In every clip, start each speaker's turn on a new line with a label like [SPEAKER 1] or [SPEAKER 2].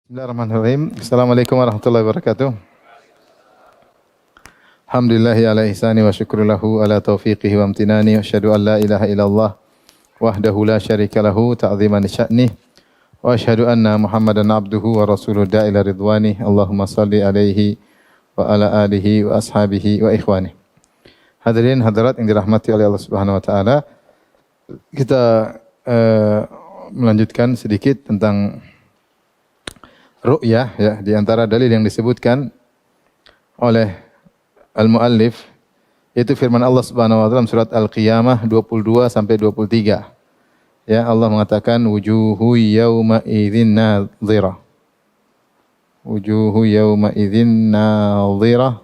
[SPEAKER 1] Bismillahirrahmanirrahim. Assalamualaikum warahmatullahi wabarakatuh. Alhamdulillahi ala ihsani wa syukru lahu ala taufiqihi wa amtinani. Asyhadu an la ilaha illallah wahdahu la syarika lahu ta'ziman sya'nih. Wa asyhadu anna Muhammadan abduhu wa rasuluhu da'ila ridwani. Allahumma salli alaihi wa ala alihi wa ashabihi wa ikhwani. Hadirin hadirat yang dirahmati oleh Allah Subhanahu wa taala. Kita melanjutkan sedikit tentang ru'yah, ya, di antara dalil yang disebutkan oleh al-muallif yaitu firman Allah Subhanahu wa taala surat Al-Qiyamah 22 sampai 23. Ya, Allah mengatakan wujuhu yauma idzin nadhirah. Wujuhu yauma idzin nadhirah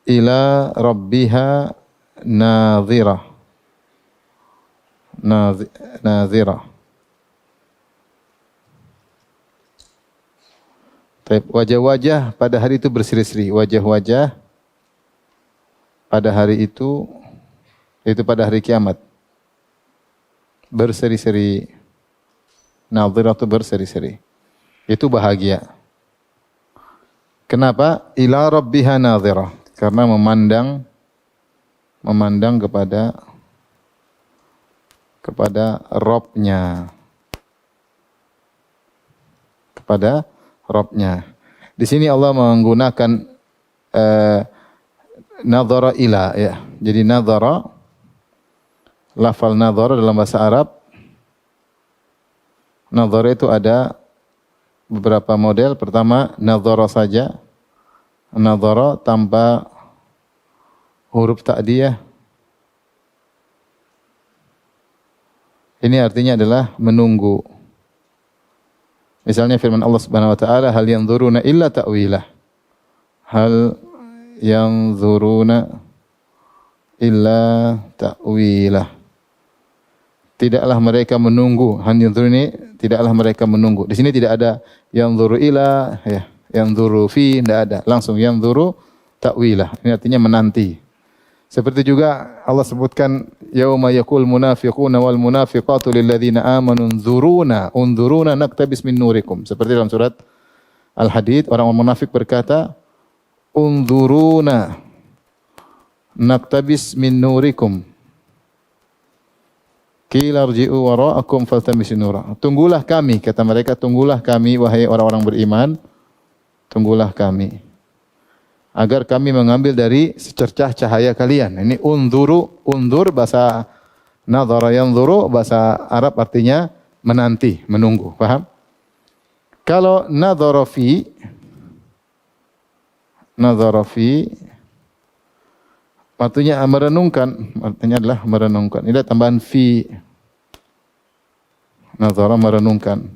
[SPEAKER 1] ila rabbiha nadhirah. Nadhirah. Wajah-wajah pada hari itu berseri-seri. Wajah-wajah pada hari itu pada hari kiamat, berseri-seri. Nadhirah itu berseri-seri. Itu bahagia. Kenapa? Ila rabbiha nadhirah. Karena memandang kepada Rabb-nya. Kepada Rabb-nya. Di sini Allah menggunakan nadhara ila, ya. Jadi nadhara, lafal nadhara dalam bahasa Arab, nadhara itu ada beberapa model. Pertama, nadhara saja. Nadhara tanpa huruf ta'diyah. Ini artinya adalah menunggu. Misalnya firman Allah Subhanahu wa taala, hal yanzuruna illa ta'wilah. Hal yanzuruna illa ta'wilah. Tidaklah mereka menunggu. Hal yanzuruni, tidaklah mereka menunggu. Di sini tidak ada yanzuru ila, ya, yanzuru fi, tidak ada. Langsung yanzuru ta'wilah. Ini artinya menanti. Seperti juga Allah sebutkan yauma yaqul munafiquna wal munafiqatu lil ladzina amanu unzuruna naktabis min nurikum. Seperti dalam surat Al-Hadid, orang munafik berkata, unzuruna naktabis min nurikum. Qila irji'u wara'akum faltamisu nura. Tunggulah kami, kata mereka, tunggulah kami wahai orang-orang beriman, tunggulah kami, agar kami mengambil dari secercah cahaya kalian. Ini undur bahasa nadhara, yanzuru bahasa Arab artinya menanti, menunggu. Paham? Kalau nadhara fi artinya merenungkan, artinya adalah merenungkan. Ini ada tambahan fi. Nadhara merenungkan.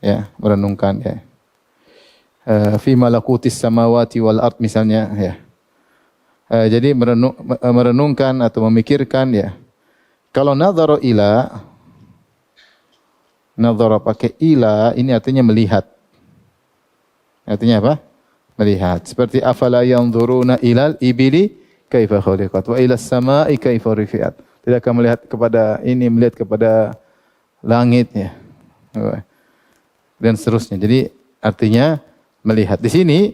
[SPEAKER 1] Ya, merenungkan, ya. Fi malakutis samawati wal ard misalnya, ya. Jadi merenungkan atau memikirkan, ya. Kalau nadhara ila, nadhara pakai ila, ini artinya melihat. Artinya apa? Melihat. Seperti afala yanzuruna ilal ibili kaifa khuliqat wa ilas samai kaifa rufi'at. Tidakkah melihat kepada ini, melihat kepada langit, ya. Dan seterusnya. Jadi artinya melihat. Di sini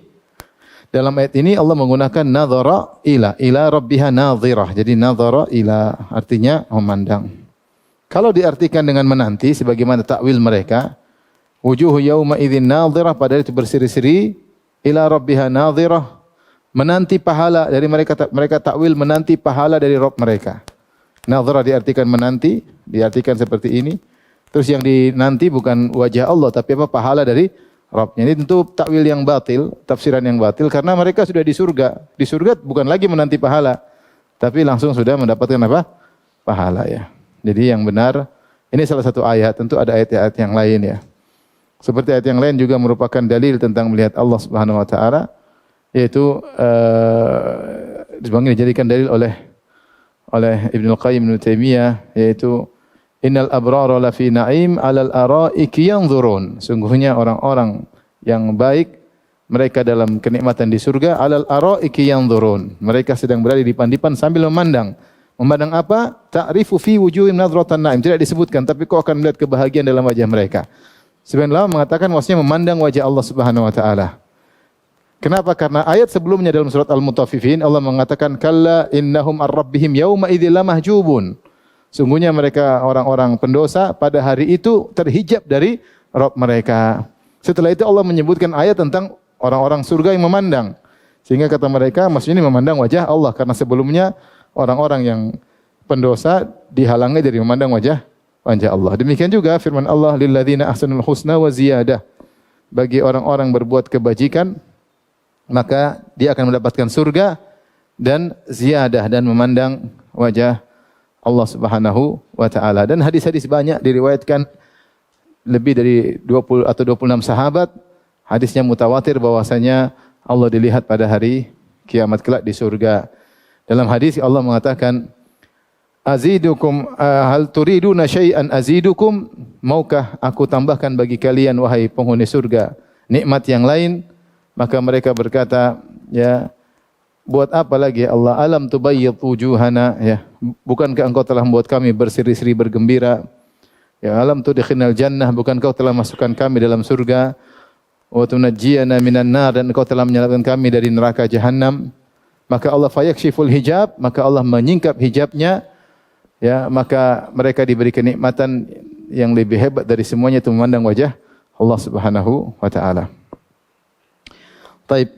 [SPEAKER 1] dalam ayat ini Allah menggunakan nadhara ila rabbiha nadhirah. Jadi nadhara ila artinya memandang. Kalau diartikan dengan menanti sebagaimana takwil mereka, wujuhu yauma idzin nadhirah, pada itu berseri-seri, ila rabbiha nadhirah, menanti pahala dari mereka takwil menanti pahala dari Rabb mereka. Nadhirah diartikan menanti, diartikan seperti ini. Terus yang dinanti bukan wajah Allah tapi apa? Pahala dari Rabbnya. Ini tentu takwil yang batil, tafsiran yang batil, karena mereka sudah di surga. Di surga bukan lagi menanti pahala, tapi langsung sudah mendapatkan apa? Pahala, ya. Jadi yang benar, ini salah satu ayat, tentu ada ayat-ayat yang lain, ya. Seperti ayat yang lain juga merupakan dalil tentang melihat Allah Subhanahu wa taala, yaitu dijadikan dalil oleh Ibnu Qayyim Ibnu Taimiyah, yaitu innal abrara lafi na'im 'alal ara'iki yanzurun. Sungguhnya orang-orang yang baik mereka dalam kenikmatan di surga 'alal ara'iki yanzurun. Mereka sedang berada di dipan-dipan sambil memandang. Memandang apa? Ta'rifu fi wujuhim nadratan na'im. Tidak disebutkan, tapi kau akan melihat kebahagiaan dalam wajah mereka. Sebagian ulama mengatakan maksudnya memandang wajah Allah Subhanahu wa taala. Kenapa? Karena ayat sebelumnya dalam surat Al-Mutaffifin Allah mengatakan kalla innahum ar-rabbihim yauma idzil lamahjubun. Sungguhnya mereka orang-orang pendosa pada hari itu terhijab dari Rabb mereka. Setelah itu Allah menyebutkan ayat tentang orang-orang surga yang memandang. Sehingga kata mereka maksudnya ini memandang wajah Allah karena sebelumnya orang-orang yang pendosa dihalangi dari memandang wajah Allah. Demikian juga firman Allah lilladzina ahsanul husna wa ziyadah. Bagi orang-orang berbuat kebajikan maka dia akan mendapatkan surga dan ziyadah dan memandang wajah Allah Subhanahu wa taala. Dan hadis-hadis banyak diriwayatkan lebih dari 20 atau 26 sahabat. Hadisnya mutawatir bahwasanya Allah dilihat pada hari kiamat kelak di surga. Dalam hadis Allah mengatakan azidukum hal turiduna syai'an azidukum, maukah aku tambahkan bagi kalian wahai penghuni surga nikmat yang lain? Maka mereka berkata, ya buat apa lagi ya Allah? Alam tubayyid wujuhana, ya bukankah engkau telah membuat kami berseri-seri bergembira? Ya alam tudkhilnal jannah, bukankah engkau telah masukkan kami dalam surga? Wa tunajjiyana minan nar, dan engkau telah menyelamatkan kami dari neraka jahanam. Maka Allah fayakshiful hijab, maka Allah menyingkap hijabnya, ya maka mereka diberi kenikmatan yang lebih hebat dari semuanya, itu memandang wajah Allah Subhanahu wa taala. Taib,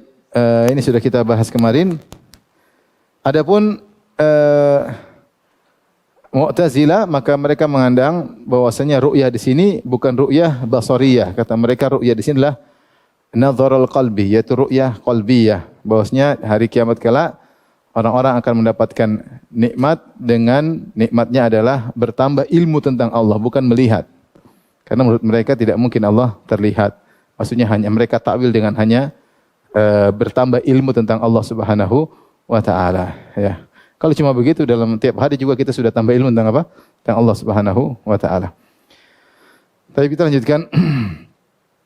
[SPEAKER 1] ini sudah kita bahas kemarin. Adapun Mu'tazilah, maka mereka mengandang bahwasanya ru'yah di sini bukan ru'yah basariyah. Kata mereka ru'yah di sini adalah nadharul qalbi, yaitu ru'yah qalbiyah. Bahwasanya hari kiamat kelak orang-orang akan mendapatkan nikmat dengan nikmatnya adalah bertambah ilmu tentang Allah, bukan melihat. Karena menurut mereka tidak mungkin Allah terlihat. Maksudnya hanya mereka takwil dengan hanya bertambah ilmu tentang Allah Subhanahu wa taala, ya. Kalau cuma begitu dalam tiap hari juga kita sudah tambah ilmu tentang apa? Tentang Allah Subhanahu wa taala. Tapi kita lanjutkan.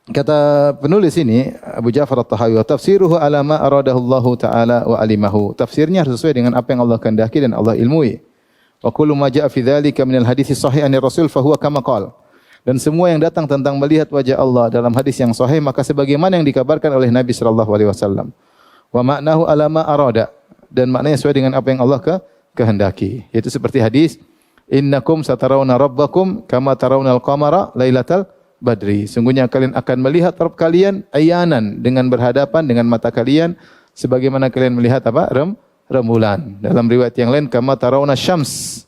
[SPEAKER 1] Kata penulis ini Abu Ja'far At-Tahawi, tafsiruhu ala ma aradahu Allah taala wa alimahu. Tafsirnya harus sesuai dengan apa yang Allah kehendaki dan Allah ilmui. Wa kullu ma jaa fi dzalika minal hadits sahih anir Rasul fa huwa kama qala. Dan semua yang datang tentang melihat wajah Allah dalam hadis yang sahih maka sebagaimana yang dikabarkan oleh Nabi sallallahu alaihi wasallam. Wa ma'nahu ala ma arada, dan maknanya sesuai dengan apa yang Allah kehendaki. Yaitu seperti hadis innakum satarawna rabbakum kama tarawnal qamara lailatal badri. Sungguhnya kalian akan melihat Rabb kalian ayanan, dengan berhadapan dengan mata kalian sebagaimana kalian melihat apa? Rembulan. Dalam riwayat yang lain kama tarawna syams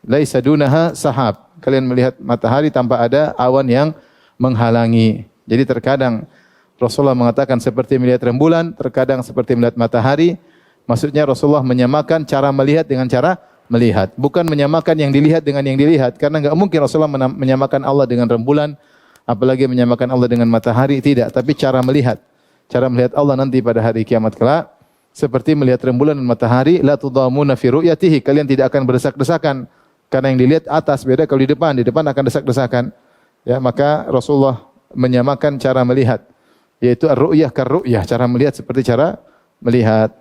[SPEAKER 1] laisa dunaha sahab. Kalian melihat matahari tanpa ada awan yang menghalangi. Jadi terkadang Rasulullah mengatakan seperti melihat rembulan, terkadang seperti melihat matahari. Maksudnya Rasulullah menyamakan cara melihat dengan cara melihat. Bukan menyamakan yang dilihat dengan yang dilihat. Karena enggak mungkin Rasulullah menyamakan Allah dengan rembulan, apalagi menyamakan Allah dengan matahari. Tidak, tapi cara melihat. Cara melihat Allah nanti pada hari kiamat kelak seperti melihat rembulan dan matahari. La tudamuna fi ru'yatihi. Kalian tidak akan berdesak-desakan. Karena yang dilihat atas, beda kalau di depan akan desak-desakan. Ya, maka Rasulullah menyamakan cara melihat, yaitu ar-ru'yah kar-ru'yah, cara melihat seperti cara melihat.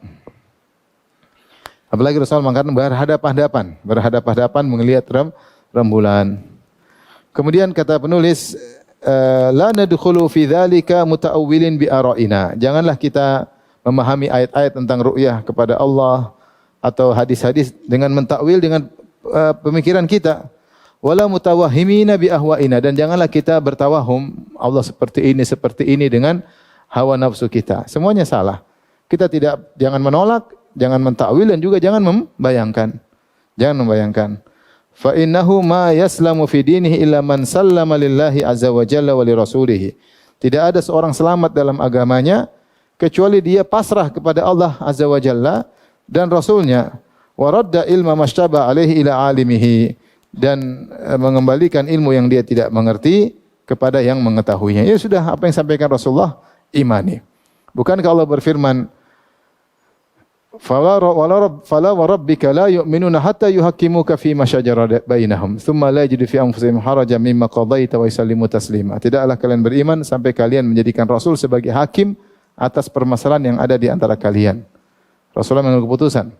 [SPEAKER 1] Apalagi Rasulullah mengatakan berhadapan-hadapan melihat rembulan. Kemudian kata penulis, la nadkhulu fi dzalika muta'awwilin bi ara'ina. Janganlah kita memahami ayat-ayat tentang ru'yah kepada Allah atau hadis-hadis dengan mentakwil dengan pemikiran kita. Wala mutawahhimina bi ahwaina, dan janganlah kita bertawahum Allah seperti ini dengan hawa nafsu kita. Semuanya salah. Kita jangan menolak, jangan mentakwil, dan juga jangan membayangkan. Jangan membayangkan. Fa innahu ma yaslamu fi dinihi illa man sallama lillahi azza wa jalla wa li rasulih. Tidak ada seorang selamat dalam agamanya kecuali dia pasrah kepada Allah azza wa jalla dan rasulnya. Wa radda ilma mashtaba alaihi ila alimihi, dan mengembalikan ilmu yang dia tidak mengerti kepada yang mengetahuinya. Ya sudah, apa yang sampaikan Rasulullah imani. Bukankah Allah berfirman, fala wa rabbika la yu'minuna hatta yuhaqqimuka fi ma shajara bainahum thumma la yajidu fi anfusihim harajan mimma qadaita wa yusallimu taslima. Tidaklah kalian beriman sampai kalian menjadikan Rasul sebagai hakim atas permasalahan yang ada di antara kalian. Rasulullah mengambil keputusan.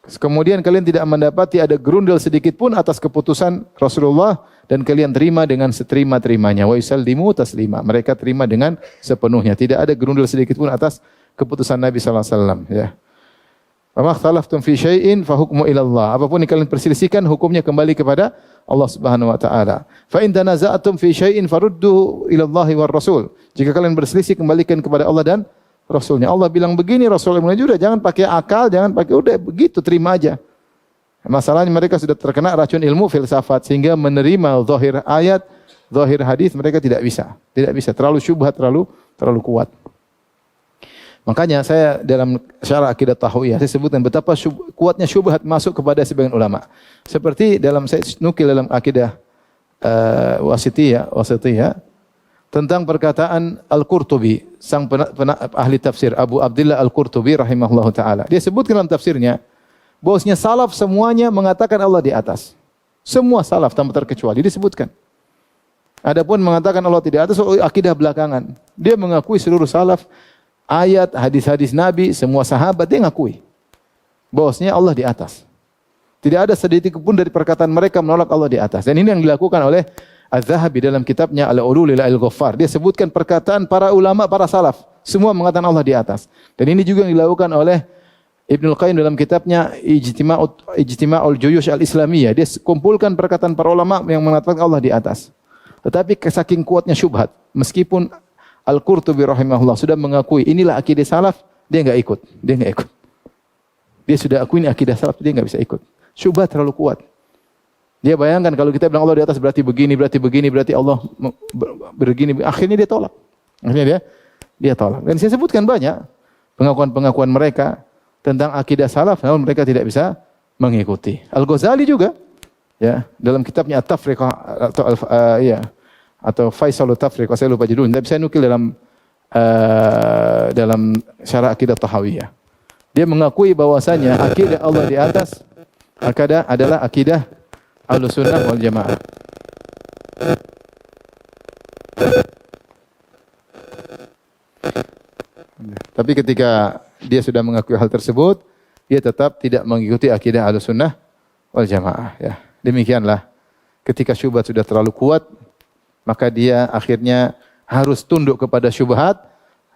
[SPEAKER 1] Kemudian kalian tidak mendapati ada gerundel sedikit pun atas keputusan Rasulullah dan kalian terima dengan seterima-terimanya. Wa yusallimu taslima. Mereka terima dengan sepenuhnya. Tidak ada gerundel sedikit pun atas keputusan Nabi sallallahu alaihi wasallam, ya. Wa ma ikhtalaftum fi syai'in fa hukmu ila Allah. Apapun yang kalian perselisihkan hukumnya kembali kepada Allah Subhanahu wa taala. Fa in tanaza'tum fi syai'in farudduhu ila Allah war Rasul. Jika kalian berselisih kembalikan kepada Allah dan Rasulnya. Allah bilang begini, Rasulullah bilang juga, jangan pakai akal, jangan pakai udah begitu, terima aja. Masalahnya mereka sudah terkena racun ilmu filsafat sehingga menerima zahir ayat, zahir hadis mereka tidak bisa. Tidak bisa, terlalu syubhat, terlalu kuat. Makanya saya dalam syarah akidah tahawiyah saya sebutkan betapa kuatnya syubhat masuk kepada sebagian ulama. Seperti dalam saya nukil dalam akidah wasitiyah tentang perkataan Al-Qurtubi, sang ahli tafsir Abu Abdullah Al-Qurtubi rahimahullahu taala. Dia sebutkan dalam tafsirnya bahwasanya salaf semuanya mengatakan Allah di atas. Semua salaf tanpa terkecuali disebutkan. Adapun mengatakan Allah tidak atas akidah belakangan. Dia mengakui seluruh salaf, ayat, hadis-hadis Nabi, semua sahabat dia ngakui bahwasanya Allah di atas. Tidak ada sedikit pun dari perkataan mereka menolak Allah di atas. Dan ini yang dilakukan oleh Az-Zahabi dalam kitabnya Al-Ulul ila Al-Ghaffar. Dia sebutkan perkataan para ulama, para salaf. Semua mengatakan Allah di atas. Dan ini juga yang dilakukan oleh Ibnul Qayyim dalam kitabnya Ijtima'ul Juyush Al-Islamiyah. Dia kumpulkan perkataan para ulama yang mengatakan Allah di atas. Tetapi saking kuatnya syubhat, meskipun Al-Qurtubi rahimahullah sudah mengakui inilah akidah salaf, dia enggak ikut. Dia sudah akui ini akidah salaf, dia enggak bisa ikut. Syubhat terlalu kuat. Dia bayangkan kalau kita bilang Allah di atas berarti begini, berarti Allah begini. Akhirnya dia tolak. Dia tolak. Dan saya sebutkan banyak pengakuan-pengakuan mereka tentang akidah salaf, namun mereka tidak bisa mengikuti. Al-Ghazali juga, ya, dalam kitabnya At-Tafriqah atau Faisalul Tafriqah, saya lupa judulnya, tapi saya nukil dalam syarah akidah tahawiyah. Dia mengakui bahwasanya akidah Allah di atas adalah akidah Ahlussunnah wal Jamaah. Tapi ketika dia sudah mengakui hal tersebut, dia tetap tidak mengikuti akidah Ahlussunnah wal Jamaah, ya. Demikianlah ketika syubhat sudah terlalu kuat, maka dia akhirnya harus tunduk kepada syubhat,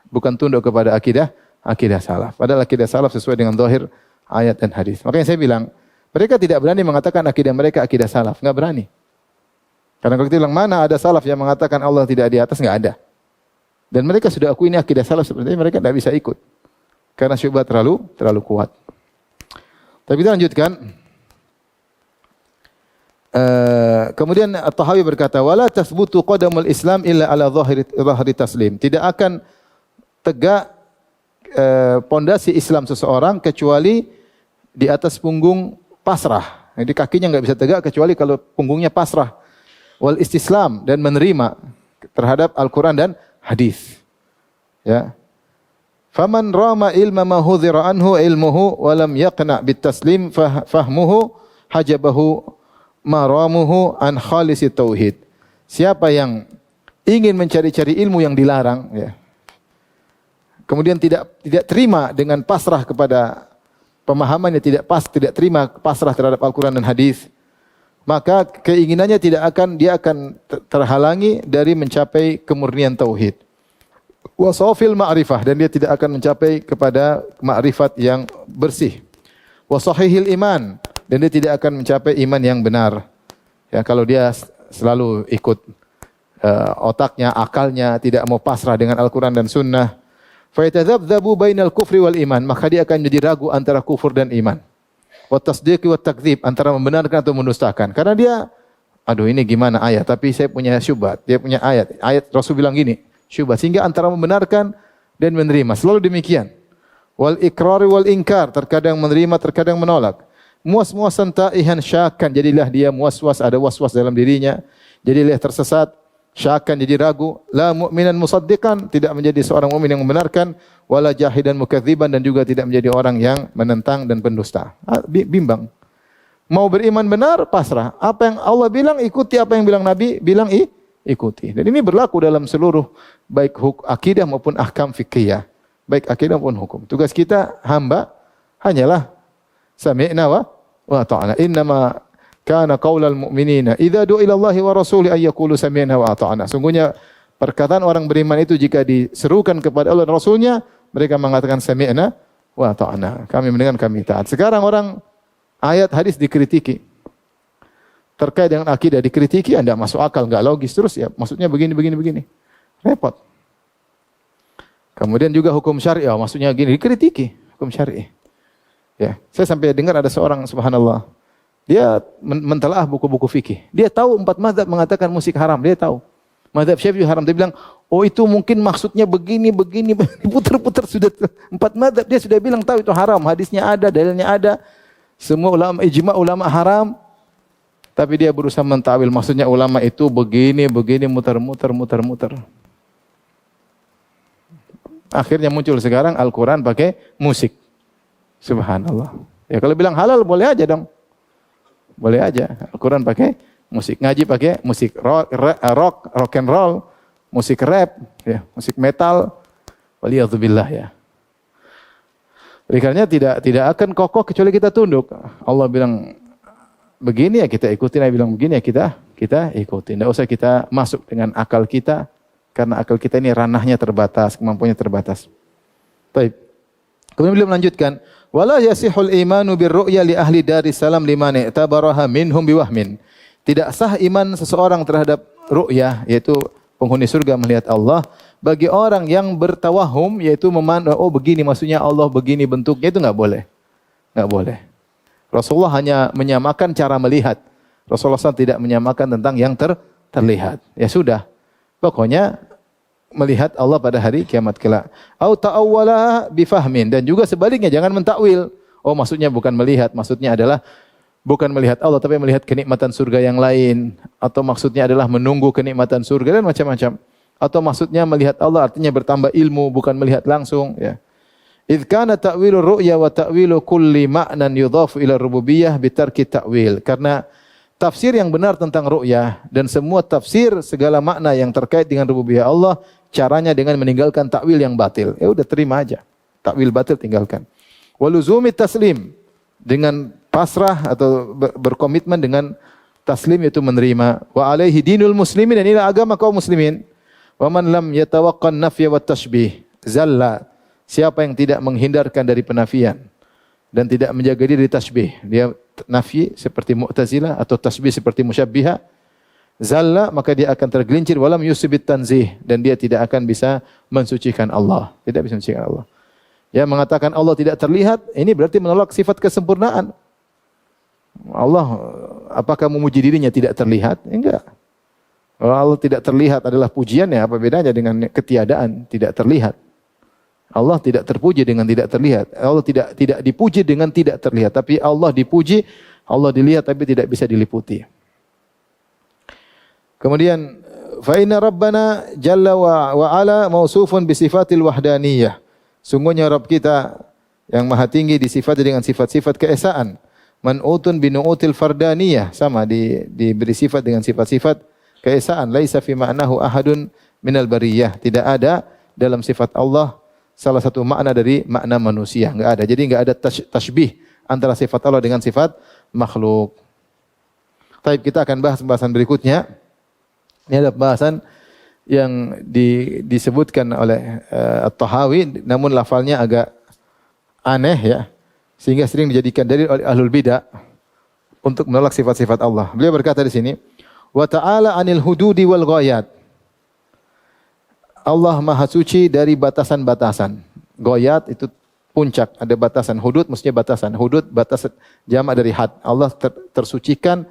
[SPEAKER 1] bukan tunduk kepada akidah salaf. Padahal akidah salaf sesuai dengan zahir ayat dan hadis. Makanya saya bilang, mereka tidak berani mengatakan akidah mereka akidah salaf, enggak berani. Karena kalau kita bilang mana ada salaf yang mengatakan Allah tidak di atas, enggak ada. Dan mereka sudah akui ini akidah salaf, sepertinya mereka tidak bisa ikut. Karena syubhat terlalu kuat. Tapi kita lanjutkan. Kemudian At-Tahawi berkata, "Wala tathbutu qadamul Islam illa ala zahiri taslim." Tidak akan tegak pondasi Islam seseorang kecuali di atas punggung pasrah. Jadi kakinya enggak bisa tegak kecuali kalau punggungnya pasrah. Wal istislam, dan menerima terhadap Al-Qur'an dan hadis. Ya. Faman rama ilma ma hudhira anhu ilmuhu wa lam yaqna bit taslim fahmuhu hajabahu maramuhu an khalisi tauhid. Siapa yang ingin mencari-cari ilmu yang dilarang, ya, kemudian tidak terima dengan pasrah kepada pemahamannya, tidak terima pasrah terhadap Al-Quran dan hadis, maka keinginannya dia akan terhalangi dari mencapai kemurnian tauhid. Wa safil ma'rifah, dan dia tidak akan mencapai kepada ma'rifat yang bersih. Wa sahihil iman, dan dia tidak akan mencapai iman yang benar. Ya, kalau dia selalu ikut otaknya, akalnya, tidak mau pasrah dengan Al-Quran dan Sunnah, fa yatadzabzabu bainal kufri wal iman, maka dia akan menjadi ragu antara kufur dan iman. Wa tasdiqi wa takdzib, antara membenarkan atau mendustakan. Karena dia, aduh ini gimana ayat, tapi saya punya syubhat. Dia punya ayat Rasul bilang gini, syubhat, sehingga antara membenarkan dan menerima. Selalu demikian. Wal iqrar wal inkar, terkadang menerima, terkadang menolak. Muas-muasan ta'ihan syakan, jadilah dia muas-was, ada was-was dalam dirinya. Jadilah tersesat, syakan, jadi ragu. La mu'minan musaddiqan, tidak menjadi seorang mukmin yang membenarkan. Wala jahidan mukadziban, dan juga tidak menjadi orang yang menentang dan pendusta. Bimbang. Mau beriman benar, pasrah. Apa yang Allah bilang, ikuti. Apa yang bilang Nabi, bilang ikuti. Dan ini berlaku dalam seluruh, baik akidah maupun ahkam fiqhiyah. Baik akidah maupun hukum. Tugas kita, hamba, hanyalah sami'na wa ata'na. Innama kana qaulal mu'minina idza du'a ila Allahi wa rasuli ay yaqulu sami'na wa ata'na. Sungguhnya perkataan orang beriman itu jika diserukan kepada Allah dan Rasulnya, mereka mengatakan sami'na wa ata'na. Kami mendengar, kami taat. Sekarang orang ayat hadis dikritiki. Terkait dengan akidah dikritiki, Anda masuk akal, enggak logis terus ya. Maksudnya begini. Repot. Kemudian juga hukum syar'i, maksudnya gini, dikritiki hukum syar'i. Ya, saya sampai dengar ada seorang subhanallah. Dia mentelaah buku-buku fikih. Dia tahu 4 mazhab mengatakan musik haram, dia tahu. Mazhab Syafi'i haram, dia bilang, "Oh itu mungkin maksudnya begini." Putar-putar sudah 4 mazhab dia sudah bilang tahu itu haram, hadisnya ada, dalilnya ada. Semua ulama ijma' ulama haram. Tapi dia berusaha mentawil, maksudnya ulama itu begini, muter-muter. Akhirnya muncul sekarang Al-Quran pakai musik. Subhanallah. Ya kalau bilang halal boleh aja dong. Boleh aja. Al-Quran pakai musik. Ngaji pakai musik rock and roll, musik rap, ya, musik metal. Waliyadzubillah ya. Oleh karenanya tidak akan kokoh kecuali kita tunduk. Allah bilang begini ya kita ikutin, dia bilang begini ya kita ikutin. Tidak usah kita masuk dengan akal kita, karena akal kita ini ranahnya terbatas, kemampuannya terbatas. Baik. Kemudian beliau melanjutkan, wala yasihul imanu birru'ya li ahli daris salam liman i'tabaraha minhum biwahmin. Tidak sah iman seseorang terhadap ru'yah, yaitu penghuni surga melihat Allah, bagi orang yang bertawahum, yaitu memandang, oh begini maksudnya Allah, begini bentuknya, itu enggak boleh. Enggak boleh. Rasulullah hanya menyamakan cara melihat. Rasulullah SAW tidak menyamakan tentang yang terlihat. Ya sudah. Pokoknya melihat Allah pada hari kiamat kelak. Au ta'awwala bifahmin, dan juga sebaliknya jangan mentakwil. Oh maksudnya bukan melihat, maksudnya adalah bukan melihat Allah tapi melihat kenikmatan surga yang lain, atau maksudnya adalah menunggu kenikmatan surga dan macam-macam. Atau maksudnya melihat Allah artinya bertambah ilmu, bukan melihat langsung, ya. Idz kana ta'wilur ru'ya wa ta'wilu kulli ma'nan yudhafu ila rububiyyah bitarki ta'wil. Karena tafsir yang benar tentang ru'yah dan semua tafsir segala makna yang terkait dengan rububiyah Allah, caranya dengan meninggalkan takwil yang batil. Ya udah terima aja. Takwil batil tinggalkan. Waluzumi taslim, dengan pasrah atau berkomitmen dengan taslim, yaitu menerima. Wa alaihi dinul muslimin, dan inilah agama kaum muslimin. Wa man lam yatawaqqan nafya wat tashbih zalla. Siapa yang tidak menghindarkan dari penafian dan tidak menjaga diri dari tasbih, dia nafi seperti Mu'tazilah atau tasbih seperti Musyabbihah, zalla, maka dia akan tergelincir, walam yusibit tanzih, dan dia tidak akan bisa mensucikan Allah, tidak bisa mensucikan Allah. Ya, mengatakan Allah tidak terlihat, ini berarti menolak sifat kesempurnaan. Allah, apakah memuji dirinya tidak terlihat? Enggak. Kalau Allah tidak terlihat adalah pujiannya, apa bedanya dengan ketiadaan, tidak terlihat? Allah tidak terpuji dengan tidak terlihat. Allah tidak dipuji dengan tidak terlihat. Tapi Allah dipuji, Allah dilihat tapi tidak bisa diliputi. Kemudian, fa inna rabbana jalla wa ala mausufun bi sifatil wahdaniyah. Sungguhnya Rabb kita yang maha tinggi disifati dengan sifat-sifat keesaan. Man'utun bi nu'util fardaniyah, sama diberi sifat dengan sifat-sifat keesaan. Laisa fi ma'nahu ahadun minal bariyah. Tidak ada dalam sifat Allah salah satu makna dari makna manusia, enggak ada. Jadi enggak ada tasbih antara sifat Allah dengan sifat makhluk. Baik, kita akan bahas pembahasan berikutnya. Ini adalah pembahasan yang disebutkan oleh At-Tahawi, namun lafalnya agak aneh ya, sehingga sering dijadikan dalil oleh ahlul bidah untuk menolak sifat-sifat Allah. Beliau berkata di sini, wa ta'ala 'anil hududi wal ghayat. Allah Maha Suci dari batasan-batasan. Goyat itu puncak, ada batasan. Hudud maksudnya batasan. Hudud batas jamak dari had. Allah tersucikan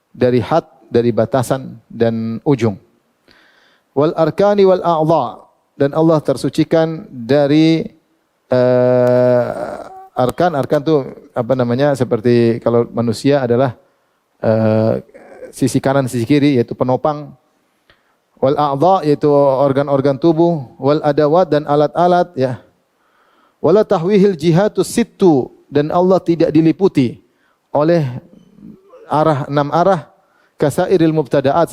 [SPEAKER 1] dari had, dari batasan dan ujung. Wal arkani wal a'dha, dan Allah tersucikan dari arkan. Arkan itu apa namanya? Seperti kalau manusia adalah sisi kanan, sisi kiri, yaitu penopang. Wal a'dha, yaitu organ-organ tubuh, wal adawat, dan alat-alat, ya. Wala tahwihil jihatus sittu, dan Allah tidak diliputi oleh arah 6 arah, kasairil mubtada'at,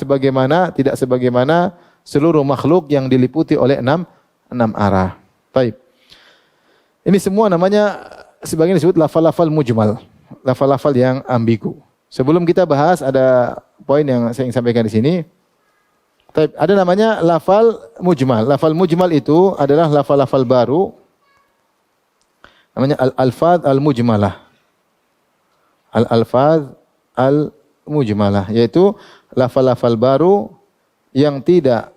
[SPEAKER 1] tidak sebagaimana seluruh makhluk yang diliputi oleh 6 arah. Baik. Ini semua namanya sebagian disebut lafal-lafal mujmal. lafal-lafal yang ambigu. Sebelum kita bahas ada poin yang saya ingin sampaikan di sini. Ada namanya lafal mujmal. Lafal mujmal itu adalah lafal-lafal baru. Namanya al-alfaz al-mujmalah. Al-alfaz al-mujmalah, yaitu lafal-lafal baru yang tidak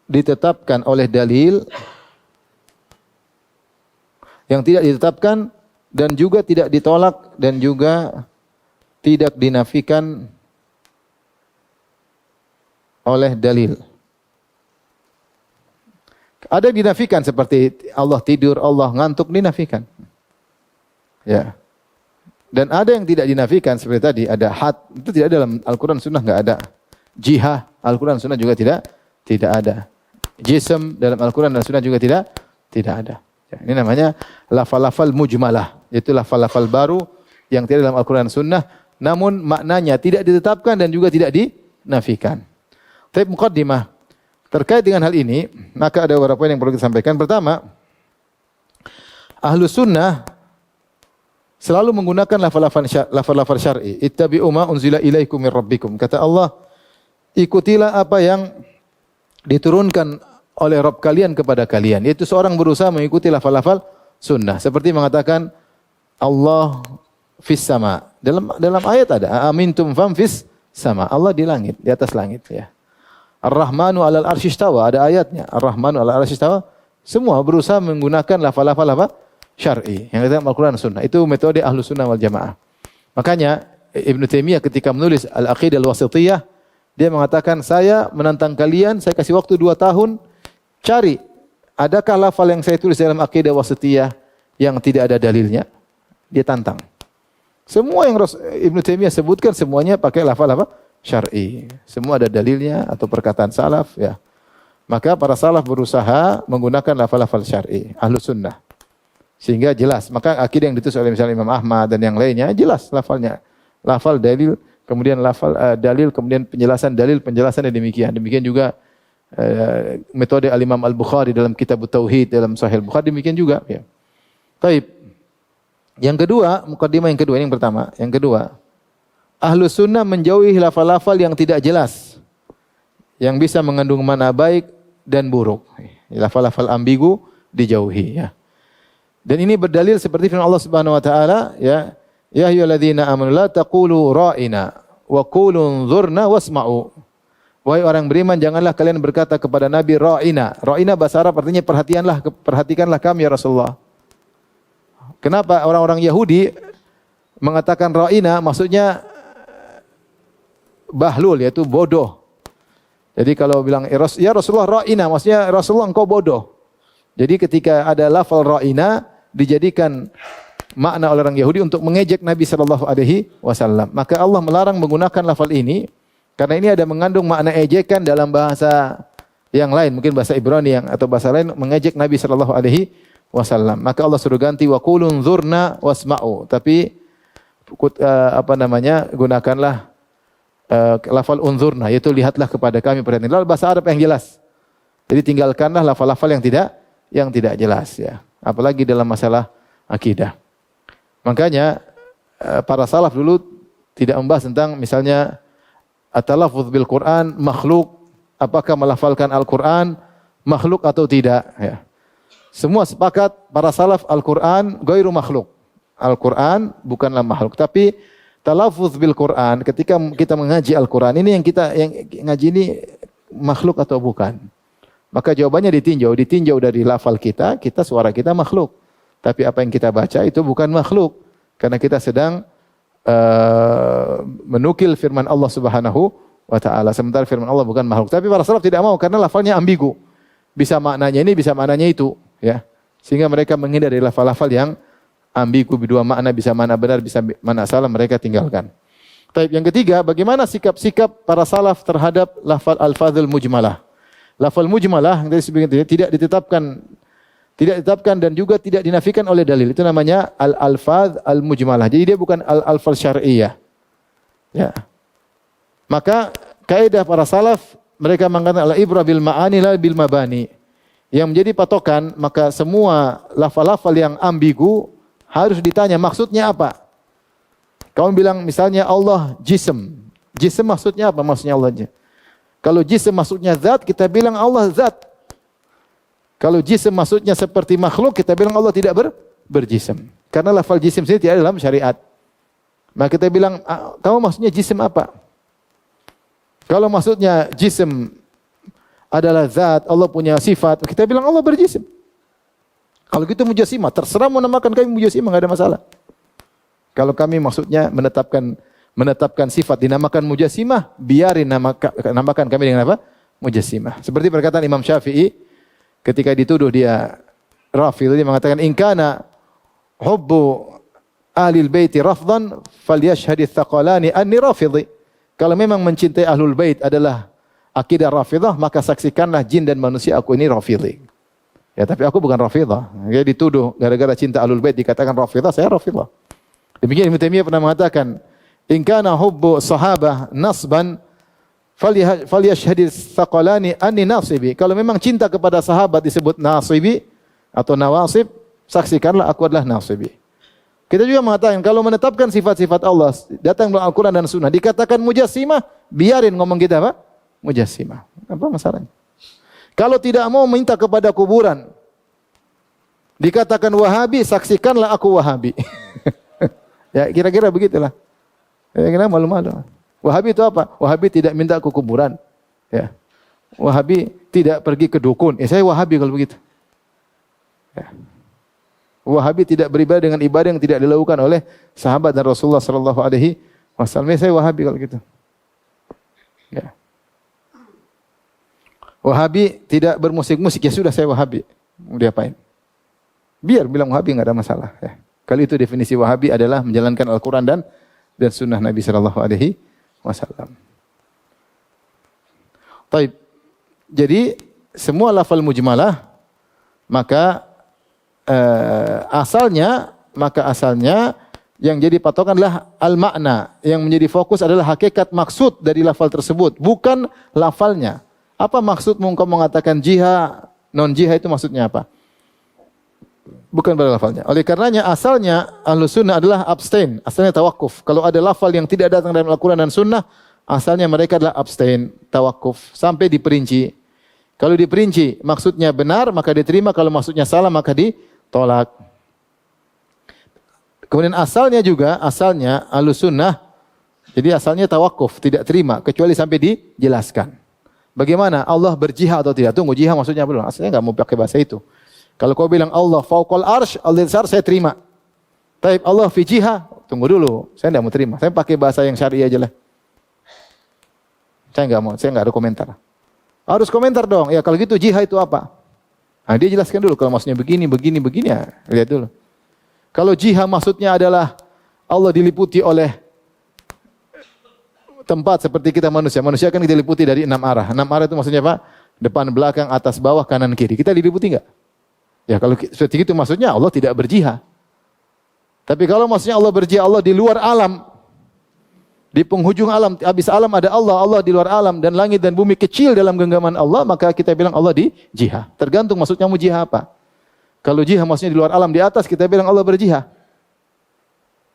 [SPEAKER 1] ditetapkan oleh dalil, yang tidak ditetapkan dan juga tidak ditolak dan juga tidak dinafikan oleh dalil. Ada yang dinafikan seperti Allah tidur, Allah ngantuk, dinafikan. Ya. Dan ada yang tidak dinafikan seperti tadi, ada had, itu tidak ada dalam Al-Quran Sunnah, enggak ada. Jihah, Al-Quran Sunnah juga tidak ada. Jism dalam Al-Quran dan Sunnah juga tidak ada. Ya, ini namanya lafal-lafal mujmalah, yaitu lafal-lafal baru yang tidak dalam Al-Quran Sunnah, namun maknanya tidak ditetapkan dan juga tidak dinafikan. Tapi muqaddimah terkait dengan hal ini, maka ada beberapa poin yang perlu kita sampaikan. Pertama, Ahlus Sunnah selalu menggunakan lafal-lafal syar'i. Ittabi'u ma unzila ilaikum mir rabbikum. Kata Allah, ikutilah apa yang diturunkan oleh Rabb kalian kepada kalian. Yaitu seorang berusaha mengikuti lafal-lafal sunnah. Seperti mengatakan Allah fis sama. Dalam ayat ada amintum fam fis sama. Allah di langit, di atas langit, ya. Ar-Rahmanu 'alal arsy istawa, ada ayatnya. Ar-Rahmanu 'alal arsy istawa. Semua berusaha menggunakan lafal-lafal apa? Syar'i yang datang Al-Qur'an dan Sunnah. Itu metode Ahlus Sunnah wal Jamaah. Makanya Ibnu Taimiyah ketika menulis Al-Aqidah Al-Wasithiyah, dia mengatakan, saya menantang kalian, saya kasih waktu 2 tahun, cari adakah lafal yang saya tulis dalam Aqidah Wasithiyah yang tidak ada dalilnya. Dia tantang. Semua yang Ibnu Taimiyah sebutkan semuanya pakai lafal apa? Syar'i. Semua ada dalilnya atau perkataan salaf, ya. Maka para salaf berusaha menggunakan lafal-lafal syar'i, Ahlus Sunnah. Sehingga jelas. Maka akidah yang ditulis oleh misalnya Imam Ahmad dan yang lainnya jelas lafalnya. Lafal dalil, kemudian lafal dalil, kemudian penjelasan dalil, penjelasan demikian. Demikian juga metode Al-Imam Al-Bukhari dalam Kitab Tauhid, dalam Sahih Al-Bukhari demikian juga, ya. Taib. Yang kedua, mukaddimah yang kedua, ini yang pertama. Yang kedua, Ahlus Sunnah menjauhi lafal-lafal yang tidak jelas, yang bisa mengandung makna baik dan buruk. Lafal-lafal ambigu dijauhi, ya. Dan ini berdalil seperti firman Allah Subhanahu wa taala, ya, ya ayyuhalladzina amanu la taqulu ra'ina wa qulu unzurna wasma'u. Wahai orang beriman, janganlah kalian berkata kepada Nabi ra'ina. Ra'ina bahasa Arab artinya perhatikanlah kami ya Rasulullah. Kenapa orang-orang Yahudi mengatakan ra'ina, maksudnya bahlul, yaitu bodoh. Jadi kalau bilang ya Rasulullah ra'ina, maksudnya Rasulullah engkau bodoh. Jadi ketika ada lafal ra'ina dijadikan makna oleh orang Yahudi untuk mengejek Nabi sallallahu alaihi wasallam. Maka Allah melarang menggunakan lafal ini karena ini ada mengandung makna ejekan dalam bahasa yang lain, mungkin bahasa Ibrani atau bahasa lain mengejek Nabi sallallahu alaihi wasallam. Maka Allah suruh ganti wa qulu unzurna wasma'u. Tapi gunakanlah lafal unzurna, yaitu lihatlah kepada kami, perhatikan. Lalu bahasa Arab yang jelas. Jadi tinggalkanlah lafal-lafal yang tidak jelas, ya. Apalagi dalam masalah akidah. Makanya para salaf dulu tidak membahas tentang misalnya at-talaffuz bil Quran makhluk, apakah melafalkan Al-Quran makhluk atau tidak, ya. Semua sepakat para salaf Al-Quran ghairu makhluk. Al-Quran bukanlah makhluk, tapi talaffuz bil Quran ketika kita mengaji Al-Quran ini yang ngaji ini makhluk atau bukan. Maka jawabannya ditinjau dari lafal kita suara kita makhluk. Tapi apa yang kita baca itu bukan makhluk. Karena kita sedang menukil firman Allah Subhanahu wa taala. Sementara firman Allah bukan makhluk. Tapi para salaf tidak mau karena lafalnya ambigu. Bisa maknanya ini, bisa maknanya itu, ya. Sehingga mereka menghindari lafal-lafal yang ambigu, dua makna, bisa makna benar, bisa makna salah, mereka tinggalkan. Taib. Yang ketiga, bagaimana sikap-sikap para salaf terhadap lafal al-fadhil mujmalah. Lafal mujmalah yang tadi sebutkan tidak ditetapkan dan juga tidak dinafikan oleh dalil. Itu namanya al-alfaz al-mujmalah. Jadi dia bukan al-alfaz syar'iyyah. Ya. Maka kaidah para salaf mereka mengatakan al-ibrah bil ma'ani la bil mabani. Yang menjadi patokan, maka semua lafal-lafal yang ambigu harus ditanya maksudnya apa. Kamu bilang misalnya Allah jism. Jism maksudnya apa? Maksudnya Allah aja. Kalau jism maksudnya zat, kita bilang Allah zat. Kalau jism maksudnya seperti makhluk, kita bilang Allah tidak berjism. Karena lafal jism sendiri tidak ada dalam syariat. Maka kita bilang, kamu maksudnya jism apa? Kalau maksudnya jism adalah zat, Allah punya sifat, kita bilang Allah berjism. Kalau gitu mujassimah, terserah mau namakan kami mujassimah, enggak ada masalah. Kalau kami maksudnya menetapkan sifat dinamakan mujassimah, biarin namakan kami dengan apa? Mujassimah. Seperti perkataan Imam Syafi'i ketika dituduh dia Rafidhi, dia mengatakan in kana hubbu ahlil baiti rafdan falyashhadits thaqalani anni rafidhi. Kalau memang mencintai ahlul bait adalah akidah Rafidah, maka saksikanlah jin dan manusia aku ini Rafidhi. Ya, tapi aku bukan Rafidah. Dia dituduh gara-gara cinta ahlul bait dikatakan Rafidah, saya Rafidah. Demikian Ibnu Taimiyah pernah mengatakan, in kana hubbu sahabah nasban falyashhadits thaqalani anni nasibi. Kalau memang cinta kepada sahabat disebut nasibi atau nawasib, saksikanlah aku adalah nasibi. Kita juga mengatakan kalau menetapkan sifat-sifat Allah datang dalam Al-Qur'an dan Sunnah dikatakan mujassimah, biarin ngomong kita apa? Mujassimah. Apa masalahnya? Kalau tidak mau minta kepada kuburan dikatakan Wahabi, saksikanlah aku Wahabi. Ya, kira-kira begitulah. Ya, kira malu-malu. Wahabi itu apa? Wahabi tidak minta ke kuburan. Ya. Wahabi tidak pergi ke dukun. Saya Wahabi kalau begitu. Ya. Wahabi tidak beribadah dengan ibadah yang tidak dilakukan oleh sahabat dan Rasulullah sallallahu alaihi wasallam. Saya Wahabi kalau gitu. Ya. Wahabi tidak bermusik-musik. Ya sudah, saya Wahabi. Mau diapain? Biar bilang Wahabi enggak ada masalah. Ya. Kali itu definisi Wahabi adalah menjalankan Al-Quran dan sunnah Nabi sallallahu alaihi wasallam. Taib. Jadi semua lafal mujmalah maka asalnya yang jadi patokan adalah al-makna, yang menjadi fokus adalah hakikat maksud dari lafal tersebut, bukan lafalnya. Apa maksudmu engkau mengatakan jihad, non jihad itu maksudnya apa? Bukan pada lafalnya. Oleh karenanya asalnya Ahlus Sunnah adalah abstain, asalnya tawakuf. Kalau ada lafal yang tidak datang dalam Al-Quran dan Sunnah, asalnya mereka adalah abstain, tawakuf, sampai diperinci. Kalau diperinci maksudnya benar maka diterima, kalau maksudnya salah maka ditolak. Kemudian asalnya Ahlus Sunnah, jadi asalnya tawakuf, tidak terima kecuali sampai dijelaskan. Bagaimana Allah berjihad atau tidak? Tunggu, jihad maksudnya belum. Asalnya enggak mau pakai bahasa itu. Kalau kau bilang Allah fauqal arsy, Allah besar, saya terima. Tapi Allah fi jihah, tunggu dulu, saya tidak mau terima. Saya pakai bahasa yang syar'i aja lah. Saya enggak ada komentar. Harus komentar dong. Ya kalau gitu jihad itu apa? Nah, dia jelaskan dulu kalau maksudnya begini ya. Lihat dulu. Kalau jihad maksudnya adalah Allah diliputi oleh tempat seperti kita manusia. Manusia kan diliputi dari 6 arah. 6 arah itu maksudnya apa? Depan, belakang, atas, bawah, kanan, kiri. Kita diliputi enggak? Ya kalau seperti itu maksudnya Allah tidak berjihad. Tapi kalau maksudnya Allah berjihad, Allah di luar alam. Di penghujung alam, habis alam ada Allah, Allah di luar alam dan langit dan bumi kecil dalam genggaman Allah, maka kita bilang Allah di jihad. Tergantung maksudnya mau jihad apa. Kalau jihad maksudnya di luar alam, di atas kita bilang Allah berjihad.